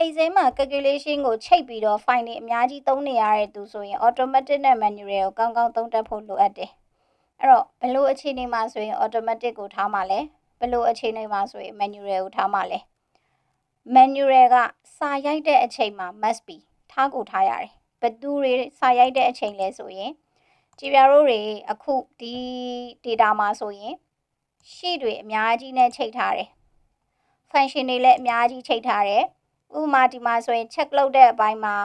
Excel မှာ calculation ကိုချိတ်ပြီးတော့ file တွေအများကြီးသုံးနေရတဲ့သူဆိုရင် automatic နဲ့ manual ကိုကောင်းကောင်းသုံးတတ်ဖို့လိုအပ်တယ်အဲ့တော့ဘယ်လိုအခြေအနေမှာဆိုရင် automatic ကိုထားမှာလဲဘယ်လိုအခြေအနေမှာဆိုရင် manual ကိုထားမှာလဲ manual ကစာရိုက်တဲ့အချိန်မှာ must be ထားကိုထားရတယ်ဘယ်သူတွေစာရိုက်တဲ့အချိန်လဲဆိုရင်ကြည်ပြတို့တွေအခုဒီ data မှာဆိုရင် sheet တွေအများကြီးနဲ့ချိတ်ထားတယ် function တွေလည်းအများကြီးချိတ်ထားတယ်ဥပမာဒီမှာဆိုရင် check လုပ်တဲ့အပိုင်းမှာ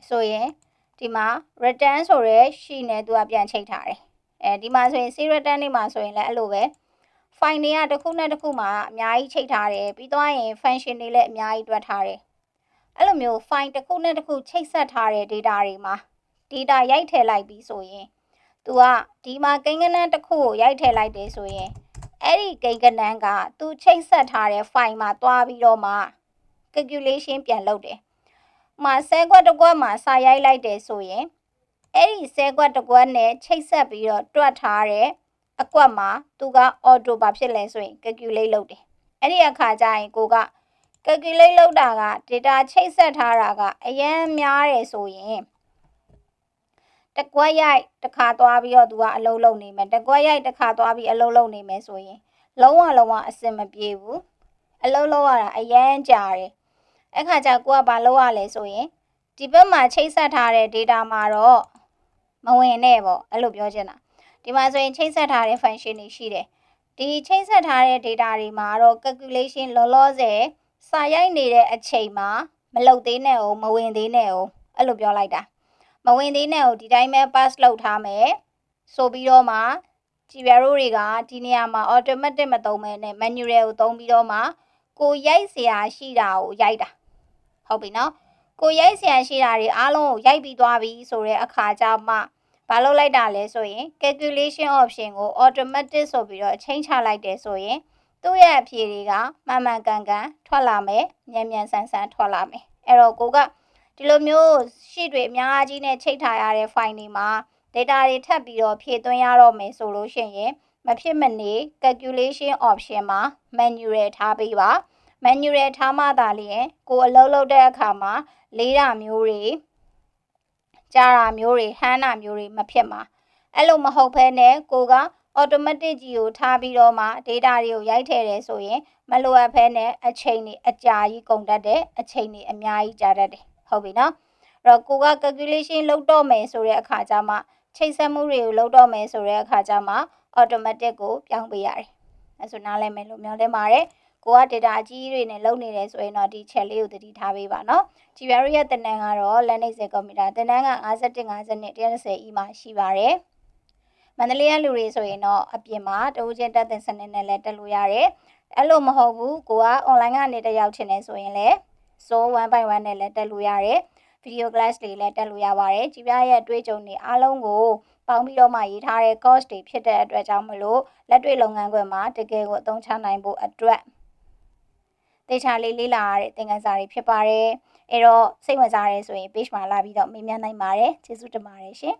ဆိုရင်ဒီမှာ return ဆိုရဲ sheet နဲ့သူကပြန်ချိတ်ထားတယ်ဒီမှာဆိုရင် C return တွေမှာဆိုရင်လည်းအဲ့လိုပဲ file တွေကတစ်ခုနဲ့တစ်ခုမှာအများကြီးချိတ်ထားတယ်ပြီးတော့ရင် function တွေလည်းအများကြီးတွက်ထားတယ်အဲ့လိုမျိုး file တစ်ခုနဲ့တစ်ခုချိတ်ဆက်ထားတဲ့ data တွေမှာ data ရိုက်ထည့်လိုက်ပြီးဆိုရင်သူကဒီမှာကိန်းဂဏန်းတစ်ခုကိုရိုက်ထည့်လိုက်တယ်ဆိုရင်အဲ့ဒီကိန်းဂဏန်းကသူချိတ်ဆက်ထားတဲ့ file မှာတွားပြီးတော့မှ calculation ပြန်လုပ်တယ်မှာဆဲကွက်တစ်ကွက်မှာစာရိုက်လိုက်တယ်ဆိုရင်အဲ့ဒီဆဲကွက်တစ်ကွက်နဲ့ချိတ်ဆက်ပြီးတော့တွက်ထားတဲ့အကွက်မှာသူက auto ဘာဖြစ်လဲဆိုရင် calculate လုပ်တယ်အဲ့ဒီအခါကျရင်ကိုက calculate လုပ်တာက data ချိတ်ဆက်ထားတာကအရင်များတယ်ဆိုရင်တစ်ကွက်ရိုက်တစ်ခါသွားပြီးတော့သူကအလုပ်လုပ်နေမယ်တစ်ကွက်ရိုက်တစ်ခါသွားပြီးအလုပ်လုပ်နေမယ်ဆိုရင်လုံးဝအဆင်မပြေဘူးအလုပ်လုပ်ရတာအရင်ကြာတယ်အဲ့ခါကျကိုကဘာလုပ်ရလဲဆိုရင်ဒီဘက်မှာချိတ်ဆက်ထားတဲ့ data မှာတော့မဝင်နဲ့ပေါ့အဲ့လိုပြောချင်တာဒီမှာဆိုရင်ချိတ်ဆက်ထားတဲ့ function တွေရှိတယ်ဒီချိတ်ဆက်ထားတဲ့ data တွေမှာတော့ calculation လောလောဆယ်စာရိုက်နေတဲ့အချိန်မှာမလုပ်သေးနဲ့အောင်မဝင်သေးနဲ့အောင်အဲ့လိုပြောလိုက်တာမဝင်သေးနဲ့အောင်ဒီတိုင်းပဲ pass လုပ်ထားမယ်ဆိုပြီးတော့မှကြည်ပြတို့တွေကဒီနေရာမှာ automatic မသုံးမဲနဲ့ manual ကိုသုံးပြီးတော့မှကိုရိုက်เสียရှိတာကိုရိုက်တာဟုတ်ပြီနော်ကိုရိုက်เสียရှိတာတွေအားလုံးကိုရိုက်ပြီးသွားပြီဆိုတဲ့အခါကျမှဘာလုပ်လိုက်တာလဲဆိုရင် calculation option ကို automatic ဆိုပြီးတော့ချိန်ချလိုက်တယ်ဆိုရင်သူ့ရဲ့အဖြေတွေကမှန်မှန်ကန်ကန်ထွက်လာမယ်မြန်မြန်ဆန်ဆန်ထွက်လာမယ်အဲ့တော့ကိုကဒီလိုမျိုး sheet တွေအများကြီးနဲ့ချိတ်ထားရတဲ့ file တွေမှာ data တွေထပ်ပြီးတော့ဖြည့်သွင်းရတော့မယ်ဆိုလို့ရှိရင်မဖြစ်မနေ calculation option မှာ manual ထားပေးပါ manual ထားမှသာလျှင်ကိုအလုပ်လုပ်တဲ့အခါမှာလေးတာမျိုးတွေကြာတာမျိုးတွေဟန်းတာမျိုးတွေမဖြစ်မှာအဲ့လိုမဟုတ်ဘဲနဲ့ကိုက automatic ကြီးကိုထားပြီးတော့မှ data တွေကိုရိုက်ထည့်တယ်ဆိုရင်မလိုအပ်ဘဲနဲ့အချိန်တွေအကြာကြီးကုန်တတ်တယ်အချိန်တွေအများကြီးကြာတတ်တယ်ဟုတ်ပြီနော်အဲ့တော့ကိုက calculation လုပ်တော့မယ်ဆိုတဲ့အခါကျမှချိတ်ဆက်မှုတွေကိုလုပ်တော့မယ်ဆိုတဲ့အခါကျမှ automatic ကိုပြောင်းပေးရတယ်အဲ့ဆိုနားလည်မယ်လို့မျှော်လင့်ပါတယ်ကိုက data အကြီးတွေနဲ့လုပ်နေတယ်ဆိုရင်တော့ဒီ chat လေးကိုသတိထားပေးပါနော်ကြည်ပြတို့ရဲ့သင်တန်းကတော့ Linux ကွန်ပျူတာသင်တန်းက51 52 130E မှာရှိပါတယ်မန္တလေးကလူတွေဆိုရင်တော့အပြင်မှာတဦးချင်းတက်သင်စနစ်နဲ့လည်းတက်လို့ရတယ်အဲ့လိုမဟုတ်ဘူးကိုက online ကနေတက်ရောက်ချင်တယ်ဆိုရင်လည်း Zoom 1by1 နဲ့လည်းတက်လို့ရတယ် video class တွေလည်းတက်လို့ရပါတယ်ကြည်ပြရဲ့အတွေ့အကြုံတွေအားလုံးကိုပေါင်းပြီးတော့မှရေးထားတဲ့ course တွေဖြစ်တဲ့အတွက်ကြောင့်မလို့လက်တွေ့လုပ်ငန်းခွင်မှာတကယ်ကိုအသုံးချနိုင်ဖို့အတွက်သေချာလေးလေ့လာရတဲ့သင်ခန်းစာတွေဖြစ်ပါတယ်အဲ့တော့စိတ်ဝင်စားရဲဆိုရင် page မှာလာပြီးတော့မေးမြန်းနိုင်ပါတယ်ကျေးဇူးတင်ပါတယ်ရှင်